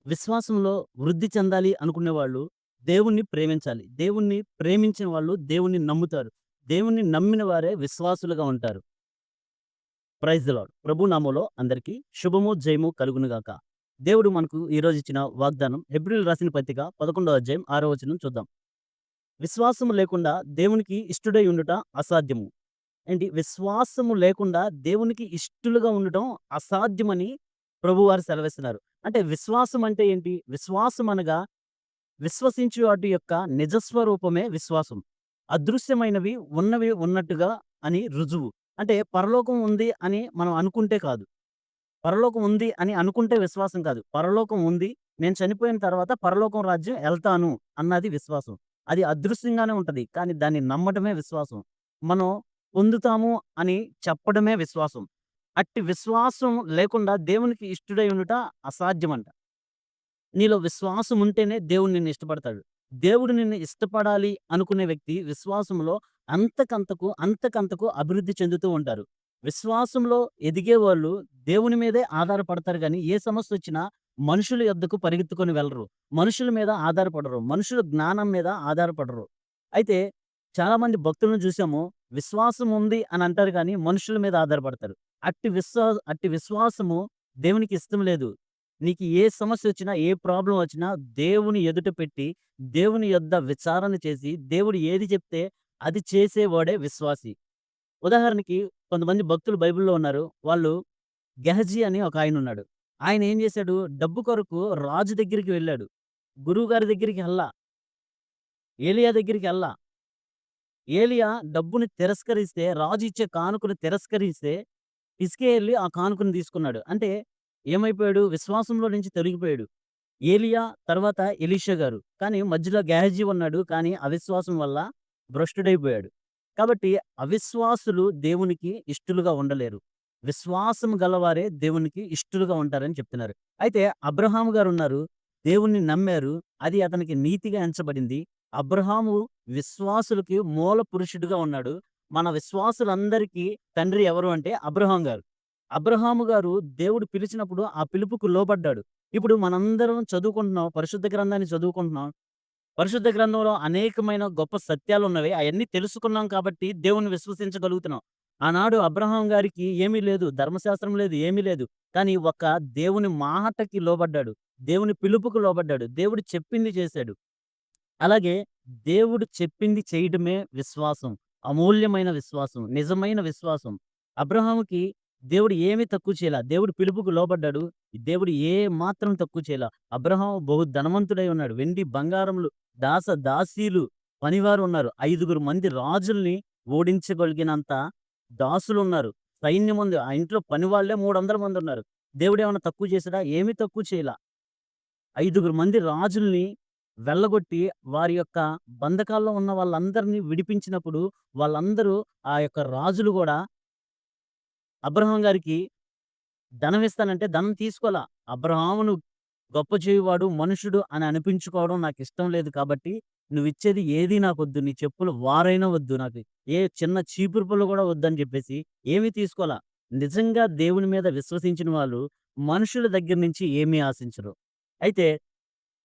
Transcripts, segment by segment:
విశ్వాసంలో వృద్ధి చెందాలి అనుకునేవాళ్ళు దేవుణ్ణి ప్రేమించాలి. దేవుణ్ణి ప్రేమించిన వాళ్ళు దేవుణ్ణి నమ్ముతారు. దేవుణ్ణి నమ్మిన వారే విశ్వాసులుగా ఉంటారు. Praise the lord. ప్రభు నామములో అందరికీ శుభము, జయము కలుగునుగాక. దేవుడు మనకు ఈరోజు ఇచ్చిన వాగ్దానం హెబ్రీయులకు రాసిన పత్రిక 11వ అధ్యాయం 6వ వచనం చూద్దాం. విశ్వాసము లేకుండా దేవునికి ఇష్టుడై ఉండుట అసాధ్యము. విశ్వాసము లేకుండా దేవునికి ఇష్టలుగా ఉండటం అసాధ్యమని ప్రభువారు సెలవిస్తున్నారు. అంటే విశ్వాసం అంటే ఏంటి? విశ్వాసం అనగా విశ్వసించు వాటి యొక్క నిజస్వరూపమే విశ్వాసం. అదృశ్యమైనవి ఉన్నవి ఉన్నట్టుగా అని రుజువు. అంటే పరలోకం ఉంది అని మనం అనుకుంటే కాదు. పరలోకం ఉంది అని అనుకుంటే విశ్వాసం కాదు. పరలోకం ఉంది. నేను చనిపోయిన తర్వాత పరలోకం రాజ్యం ఎళ్తాను అన్నది విశ్వాసం. అది అదృశ్యంగానే ఉంటది. కానీ దాన్ని నమ్మటమే విశ్వాసం. మనం పొందుతాము అని చెప్పడమే విశ్వాసం. అట్టి విశ్వాసం లేకుండా దేవునికి ఇష్టుడై ఉండుట అసాధ్యమంట. నీలో విశ్వాసం ఉంటేనే దేవుడు నిన్ను ఇష్టపడతాడు. దేవుడు నిన్ను ఇష్టపడాలి అనుకునే వ్యక్తి విశ్వాసంలో అంతకంతకు అభివృద్ధి చెందుతూ ఉంటారు. విశ్వాసంలో ఎదిగేవాళ్ళు దేవుని మీదే ఆధారపడతారు గానీ, ఏ సమస్యొచ్చినా మనుషుల యొద్దకు పరిగెత్తుకొని వెళ్లరు. మనుషుల మీద ఆధారపడరు. మనుషుల జ్ఞానం మీద ఆధారపడరు. అయితే చాలామంది భక్తులను చూసాము. విశ్వాసం ఉంది అని అంటారు గానీ, మనుషుల మీద ఆధారపడతారు. అట్టి విశ్వాసము దేవునికి ఇష్టం లేదు. నీకు ఏ సమస్యొచ్చినా, ఏ ప్రాబ్లమ్ వచ్చినా దేవుని ఎదుట పెట్టి, దేవుని యొద్ద విచారణ చేసి, దేవుడు ఏది చెప్తే అది చేసేవాడే విశ్వాసి. ఉదాహరణకి కొంతమంది భక్తులు బైబిల్‌లో ఉన్నారు. వాళ్ళు గెహజీ అని ఒక ఆయనున్నాడు. ఆయన ఏం చేశాడు? డబ్బు కొరకు రాజు దగ్గరికి వెళ్ళాడు. గురువుగారి దగ్గరికి ఎళ్ళా. ఏలీయా దగ్గరికి ఎళ్ళా. ఏలీయా డబ్బుని తిరస్కరిస్తే, రాజు ఇచ్చే కానుకను తిరస్కరిస్తే, హిజ్కియా ఆ కానుకను తీసుకున్నాడు. అంటే ఏమైపోయాడు? విశ్వాసంలో నుంచి తొలగిపోయాడు. ఏలీయా తర్వాత ఎలీషా గారు. కానీ మధ్యలో గెహజీ ఉన్నాడు. కానీ అవిశ్వాసం వల్ల భ్రష్టుడైపోయాడు. కాబట్టి అవిశ్వాసులు దేవునికి ఇష్టులుగా ఉండలేరు. విశ్వాసం గలవారే దేవునికి ఇష్టులుగా ఉంటారని చెప్తున్నారు. అయితే అబ్రహాము గారున్నారు. దేవుణ్ణి నమ్మారు. అది అతనికి నీతిగా ఎంచబడింది. అబ్రహాము విశ్వాసులకి మూల పురుషుడుగా ఉన్నాడు. మన విశ్వాసులందరికీ తండ్రి ఎవరు అంటే అబ్రహాం గారు. అబ్రహాము గారు దేవుడు పిలిచినప్పుడు ఆ పిలుపుకు లోబడ్డాడు. ఇప్పుడు మనందరం చదువుకుంటున్నాం. పరిశుద్ధ గ్రంథాన్ని చదువుకుంటున్నాం. పరిశుద్ధ గ్రంథంలో అనేకమైన గొప్ప సత్యాలున్నవి. అయన్నీ తెలుసుకున్నాం కాబట్టి దేవుణ్ణి విశ్వసించగలుగుతున్నాం. ఆనాడు అబ్రహాం గారికి ఏమీ లేదు. ధర్మశాస్త్రం లేదు. ఏమీ లేదు. కానీ దేవుని మాటకి లోబడ్డాడు. దేవుని పిలుపుకు లోబడ్డాడు. దేవుడు చెప్పింది చేశాడు. అలాగే దేవుడు చెప్పింది చేయడమే విశ్వాసం. అమూల్యమైన విశ్వాసం. నిజమైన విశ్వాసం. అబ్రహాముకి దేవుడు ఏమీ తక్కువ చేయలా. దేవుడు పిలుపుకు లోబడ్డాడు. దేవుడు ఏ మాత్రం తక్కువ చేయలా. అబ్రహాము బహు ధనవంతుడై ఉన్నాడు. వెండి, బంగారములు, దాసీలు, పనివారు ఉన్నారు. 5గురు మంది రాజుల్ని ఓడించగలిగినంత దాసులున్నారు. సైన్యముంది. ఆ ఇంట్లో పనివాళ్ళే 300 మందున్నారు. దేవుడేమన్నా తక్కువ చేసాడా? ఏమీ తక్కువ చేయలా. 5గురు మంది రాజుల్ని వెళ్ళగొట్టి వారి యొక్క బంధకాల్లో ఉన్న వాళ్ళందరిని విడిపించినప్పుడు వాళ్ళందరూ ఆ యొక్క రాజులు గూడా అబ్రహాం గారికి ధనం ఇస్తానంటే ధనం తీసుకోలా. అబ్రాహామును గొప్ప చేయువాడు, మనుషుడు అని అనిపించుకోవడం నాకిష్టం లేదు కాబట్టి, నువ్విచ్చేది ఏదీ నాకొద్దు. నీ చెప్పుల వారైనా వద్దు నాకు. ఏ చిన్న చీపురు పుల్ల గూడా వద్దని జెప్పేసి ఏమీ తీసుకోలా. నిజంగా దేవుని మీద విశ్వసించిన వాళ్ళు మనుషుల దగ్గర నుంచి ఏమీ ఆశించరు. అయితే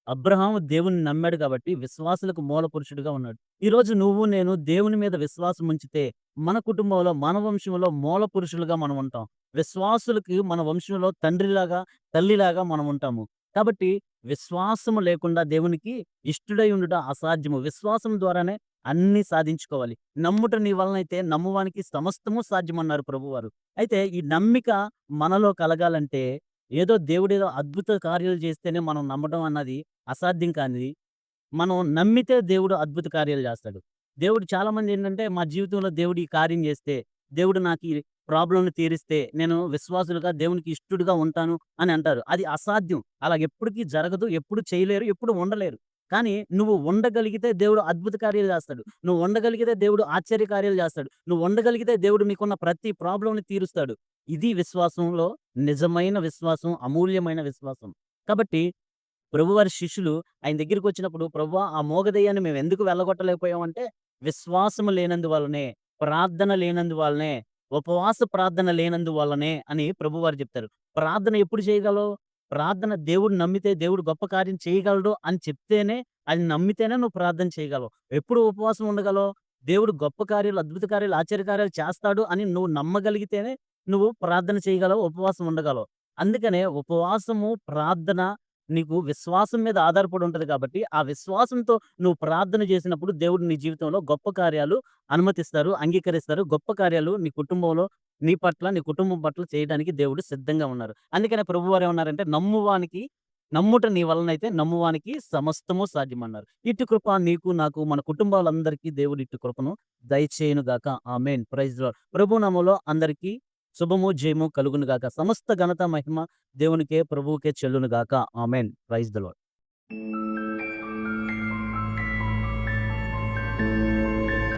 అబ్రహాము దేవుణ్ణి నమ్మాడు కాబట్టి విశ్వాసులకు మూల పురుషుడుగా ఉన్నాడు. ఈరోజు నువ్వు నేను దేవుని మీద విశ్వాసం ఉంచితే మన కుటుంబంలో, మన వంశంలో మూల పురుషులుగా మనం ఉంటాం. విశ్వాసులకి మన వంశంలో తండ్రిలాగా, తల్లిలాగా మనం ఉంటాము. కాబట్టి విశ్వాసము లేకుండా దేవునికి ఇష్టుడై ఉండుట అసాధ్యము. విశ్వాసం ద్వారానే అన్నీ సాధించుకోవాలి. నమ్ముట నీ వలనైతే నమ్మువానికి సమస్తము సాధ్యమన్నారు ప్రభువారు. అయితే ఈ నమ్మిక మనలో కలగాలంటే దేవుడేదో అద్భుత కార్యాలు చేస్తేనే మనం నమ్మడం అన్నది అసాధ్యం కానిది. మనం నమ్మితే దేవుడు అద్భుత కార్యాలు చేస్తాడు. దేవుడు చాలామంది ఏంటంటే, మా జీవితంలో దేవుడు ఈ కార్యం చేస్తే, దేవుడు నాకు ఈ ప్రాబ్లమ్‌ని తీరిస్తే, నేను విశ్వాసులుగా దేవునికి ఇష్టుడుగా ఉంటాను అని అంటారు. అది అసాధ్యం. అలా ఎప్పటికి జరగదు. ఎప్పుడు చేయలేరు. ఎప్పుడు ఉండలేరు. కానీ నువ్వు ఉండగలిగితే దేవుడు అద్భుత కార్యాలు చేస్తాడు. నువ్వు ఉండగలిగితే దేవుడు ఆశ్చర్య కార్యాలు చేస్తాడు. నువ్వు ఉండగలిగితే దేవుడు నీకున్న ప్రతి ప్రాబ్లమ్‌ని తీరుస్తాడు. ఇది విశ్వాసంలో నిజమైన విశ్వాసం, అమూల్యమైన విశ్వాసం. కాబట్టి ప్రభువారి శిష్యులు ఆయన దగ్గరికొచ్చినప్పుడు, "ప్రభువా! ఆ మూగ దెయ్యాన్ని మేమెందుకు వెళ్ళగొట్టలేకపోయామంటే, విశ్వాసము లేనందువల్లనే, ప్రార్థన లేనందువల్లనే, ఉపవాస ప్రార్థన లేనందువల్లనే" అని ప్రభువారు చెప్తారు. ప్రార్థన ఎప్పుడు చేయగలవు? ప్రార్థన దేవుడు నమ్మితే దేవుడు గొప్ప కార్యం చేయగలడు అని చెప్తేనే, అది నమ్మితేనే నువ్వు ప్రార్థన చేయగలవు. ఎప్పుడు ఉపవాసం ఉండగలవు? దేవుడు గొప్ప కార్యాలు, అద్భుత కార్యాలు, ఆశ్చర్య కార్యాలు చేస్తాడు అని నువ్వు నమ్మగలిగితేనే నువ్వు ప్రార్థన చేయగలవు, ఉపవాసం ఉండగలవు. అందుకనే ఉపవాసము, ప్రార్థన నీకు విశ్వాసం మీద ఆధారపడి ఉంటది కాబట్టి, ఆ విశ్వాసంతో నువ్వు ప్రార్థన చేసినప్పుడు దేవుడు నీ జీవితంలో గొప్ప కార్యాలు అనుమతిస్తారు, అంగీకరిస్తారు. గొప్ప కార్యాలు నీ కుటుంబంలో, నీ పట్ల, నీ కుటుంబం పట్ల చేయడానికి దేవుడు సిద్ధంగా ఉన్నారు. అందుకనే ప్రభువారు ఏమన్నారంటే, నమ్ముట నీ వలనైతే నమ్మువానికి సమస్తము సాధ్యమన్నారు. ఇట్టి కృప నీకు, నాకు, మన కుటుంబాలందరికీ దేవుడు ఇట్టి కృపను దయచేయును గాక. ఆమేన్. Praise lord. ప్రభు నామములో అందరికీ శుభము, జయము కలుగును గాక. సమస్త ఘనత, మహిమ దేవునికే, ప్రభువుకే చెల్లును గాక. ఆమేన్. Praise the lord.